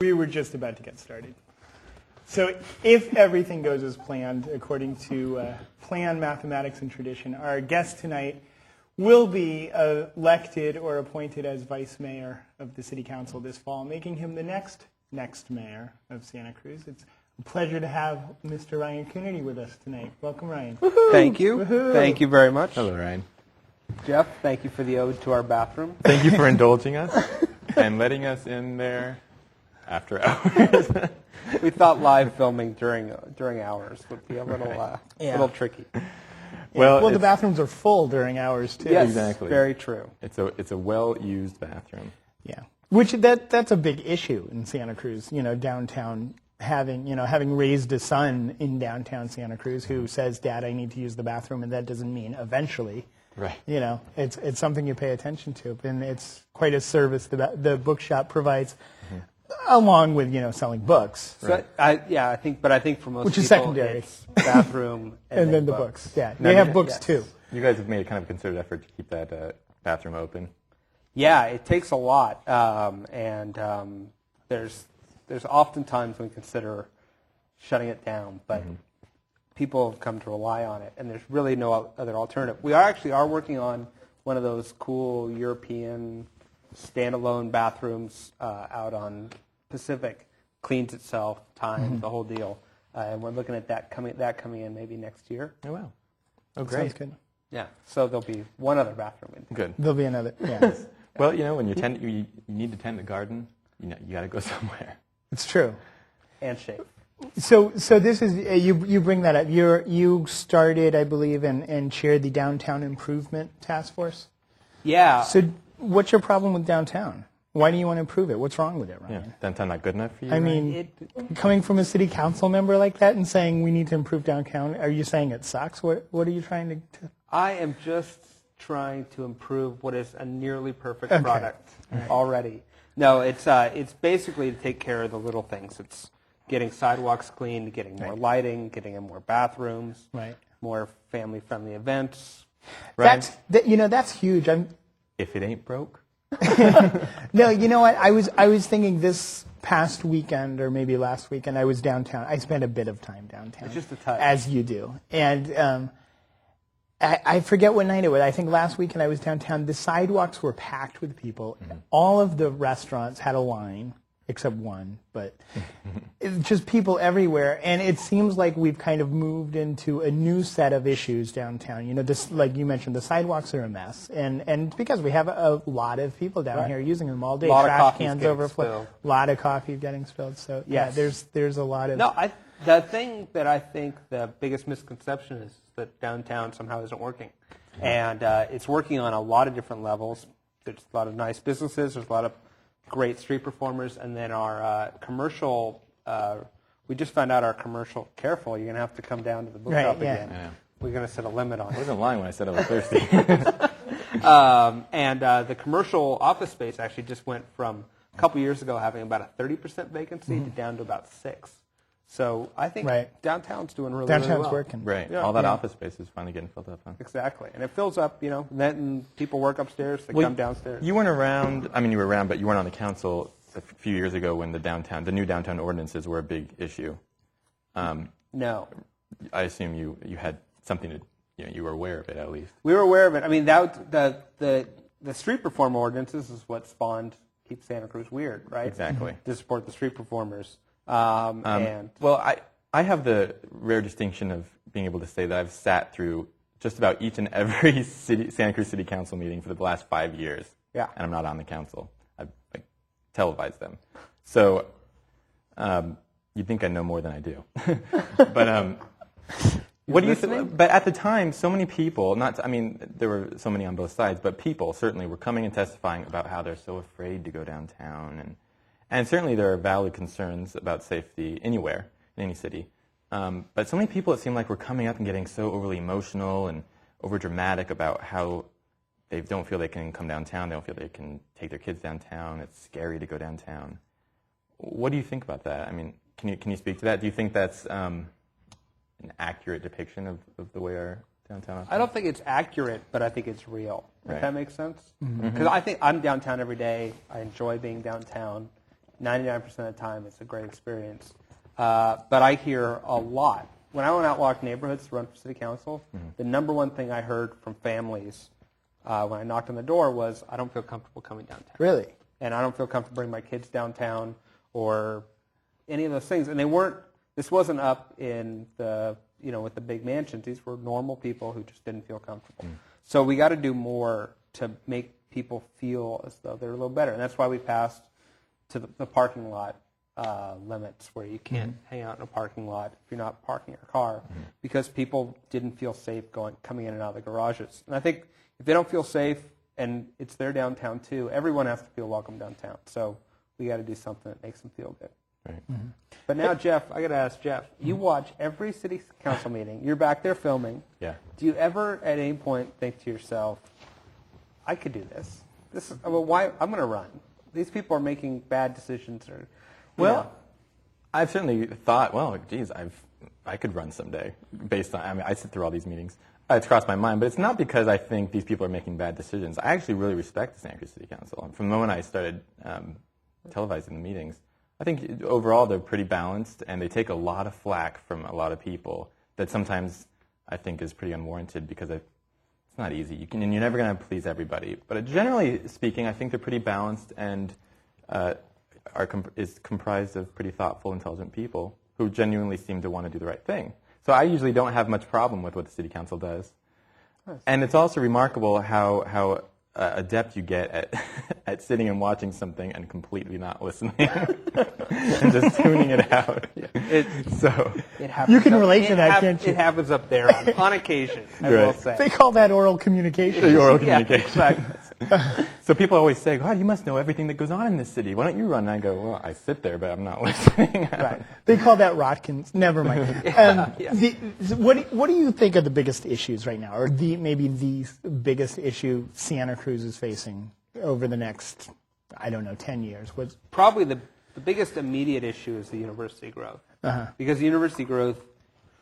We were just about to get started. So if everything goes as planned, according to plan, mathematics, and tradition, our guest tonight will be elected or appointed as vice mayor of the city council this fall, making him the next mayor of Santa Cruz. It's a pleasure to have Mr. Ryan Coonerty with us tonight. Welcome, Ryan. Woo-hoo. Thank you. Woo-hoo. Thank you very much. Hello, Ryan. Jeff, thank you for the ode to our bathroom. Thank you for indulging us and letting us in there after hours. We thought live filming during hours would be a little tricky. Well, the bathrooms are full during hours too. Yes, exactly. Very true. It's a well-used bathroom. Yeah, which that's a big issue in Santa Cruz. You know, downtown having raised a son in downtown Santa Cruz who says, "Dad, I need to use the bathroom," and that doesn't mean eventually. Right. You know, it's something you pay attention to, and it's quite a service the bookshop provides, along with selling books. So right. I think for most people, which is secondary, it's bathroom and then the books. Yeah, they have books too. You guys have made a kind of concerted effort to keep that bathroom open. Yeah, it takes a lot, and there's often times when we consider shutting it down, but. People have come to rely on it, and there's really no other alternative. We are working on one of those cool European standalone bathrooms out on Pacific. Cleans itself, time, the whole deal, and we're looking at that coming in maybe next year. Oh wow! Oh great! Sounds good. Yeah, so there'll be one other bathroom in. Good. There'll be another. Yeah. Well, when you need to tend the garden, you got to go somewhere. It's true. And shave. So this is you bring that up. You started, I believe, and chaired the Downtown Improvement Task Force. Yeah. So what's your problem with downtown? Why do you want to improve it? What's wrong with it, Ryan? Yeah, downtown not good enough for you? I mean, coming from a city council member like that and saying we need to improve downtown, are you saying it sucks? What are you trying to? I am just trying to improve what is a nearly perfect product already. No, it's basically to take care of the little things. It's getting sidewalks cleaned, getting more lighting, getting in more bathrooms, more family-friendly events. Right? That's huge. If it ain't broke. No, you know what? I was thinking this past weekend or maybe last weekend I was downtown. I spent a bit of time downtown. It's just a touch. As you do. And I forget what night it was. I think last weekend I was downtown. The sidewalks were packed with people. All of the restaurants had a line. Except one, but it's just people everywhere. And it seems like we've kind of moved into a new set of issues downtown. This, like you mentioned, the sidewalks are a mess. And it's because we have a lot of people down here using them all day. A lot Trash of coffee cans overflow. A lot of coffee getting spilled. So, there's a lot of... No, the thing that I think the biggest misconception is that downtown somehow isn't working. And it's working on a lot of different levels. There's a lot of nice businesses. There's a lot of great street performers, and then our commercial, we just found out our commercial, careful, you're going to have to come down to the bookshop again. Yeah. We're going to set a limit on it. I wasn't lying when I said I was thirsty. And the commercial office space actually just went from a couple years ago having about a 30% vacancy to down to about 6%. So I think downtown's doing really well. Downtown's working. Right. Yeah. All that office space is finally getting filled up. Huh? Exactly. And it fills up, then people work upstairs, they come downstairs. You weren't around, you were around, but you weren't on the council a few years ago when the new downtown ordinances were a big issue. No. I assume you had something to, you were aware of it at least. We were aware of it. I mean, the street performer ordinances is what spawned Keep Santa Cruz Weird, right? Exactly. To support the street performers. Well, I have the rare distinction of being able to say that I've sat through just about each and every Santa Cruz City Council meeting for the last 5 years. Yeah. And I'm not on the council. I've televised them. So you'd think I know more than I do. But what do you think? But at the time, so many people, there were so many on both sides, but people certainly were coming and testifying about how they're so afraid to go downtown. And certainly there are valid concerns about safety anywhere, in any city. But so many people, it seemed like, were coming up and getting so overly emotional and over-dramatic about how they don't feel they can come downtown, they don't feel they can take their kids downtown, it's scary to go downtown. What do you think about that? I mean, can you speak to that? Do you think that's an accurate depiction of the way our downtown? I don't think it's accurate, but I think it's real. If that makes sense? Because I think I'm downtown every day. I enjoy being downtown. 99% of the time, it's a great experience. But I hear a lot. When I went out walk neighborhoods to run for city council, the number one thing I heard from families when I knocked on the door was, I don't feel comfortable coming downtown. Really? And I don't feel comfortable bringing my kids downtown or any of those things. And this wasn't up in the, with the big mansions. These were normal people who just didn't feel comfortable. So we got to do more to make people feel as though they're a little better. And that's why we passed to the parking lot limits, where you can't hang out in a parking lot if you're not parking your car, because people didn't feel safe coming in and out of the garages. And I think if they don't feel safe, and it's their downtown too, everyone has to feel welcome downtown. So we got to do something that makes them feel good. Right. But now, Jeff, I got to ask Jeff, you watch every city council meeting. You're back there filming. Yeah. Do you ever at any point think to yourself, I could do this? Why? I'm going to run. These people are making bad decisions. I've certainly thought, geez, I could run someday based on, I sit through all these meetings. It's crossed my mind, but it's not because I think these people are making bad decisions. I actually really respect the Santa Cruz City Council. From the moment I started televising the meetings, I think overall they're pretty balanced, and they take a lot of flack from a lot of people that sometimes I think is pretty unwarranted, because it's not easy. And you're never going to please everybody. But generally speaking, I think they're pretty balanced and is comprised of pretty thoughtful, intelligent people who genuinely seem to want to do the right thing. So I usually don't have much problem with what the city council does. And it's also remarkable how adept you get at sitting and watching something and completely not listening and just tuning it out. It happens. You can relate to that, can't you? It happens up there on occasion, I will say. They call that oral communication. Oral communication. Yeah, exactly. So people always say, God, you must know everything that goes on in this city. Why don't you run? And I go, well, I sit there, but I'm not listening. Right. They call that Rotkins. Never mind. What do you think are the biggest issues right now, or maybe the biggest issue Santa Cruz is facing over the next, 10 years? Probably the biggest immediate issue is the university growth. Because university growth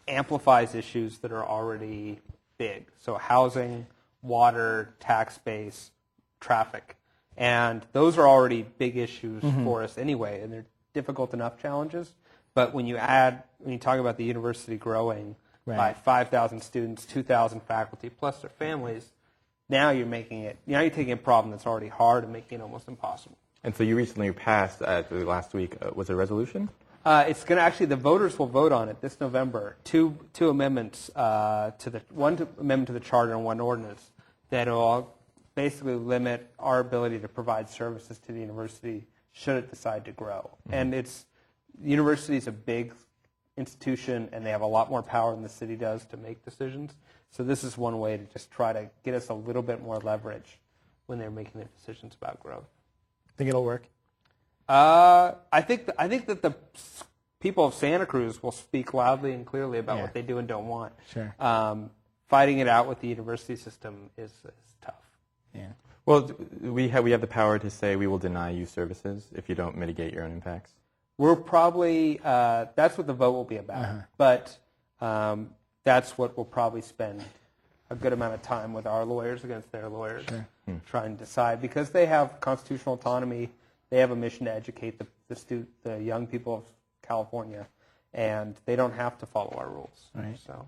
amplifies issues that are already big. So housing, water, tax base, traffic. And those are already big issues for us anyway, and they're difficult enough challenges. But when you talk about the university growing by 5,000 students, 2,000 faculty, plus their families, now you're taking a problem that's already hard and making it almost impossible. And so you recently passed, last week, was it a resolution? It's going to the voters will vote on it this November. Two amendments one amendment to the charter and one ordinance that will basically limit our ability to provide services to the university should it decide to grow. And the university is a big institution, and they have a lot more power than the city does to make decisions. So this is one way to just try to get us a little bit more leverage when they're making their decisions about growth. Think it'll work? I think that the people of Santa Cruz will speak loudly and clearly about what they do and don't want. Sure. Fighting it out with the university system is tough. Yeah. Well, we have the power to say we will deny you services if you don't mitigate your own impacts. We're probably that's what the vote will be about. But that's what we'll probably spend a good amount of time with our lawyers against their lawyers, trying to decide, because they have constitutional autonomy. They have a mission to educate the young people of California, and they don't have to follow our rules. Right. So.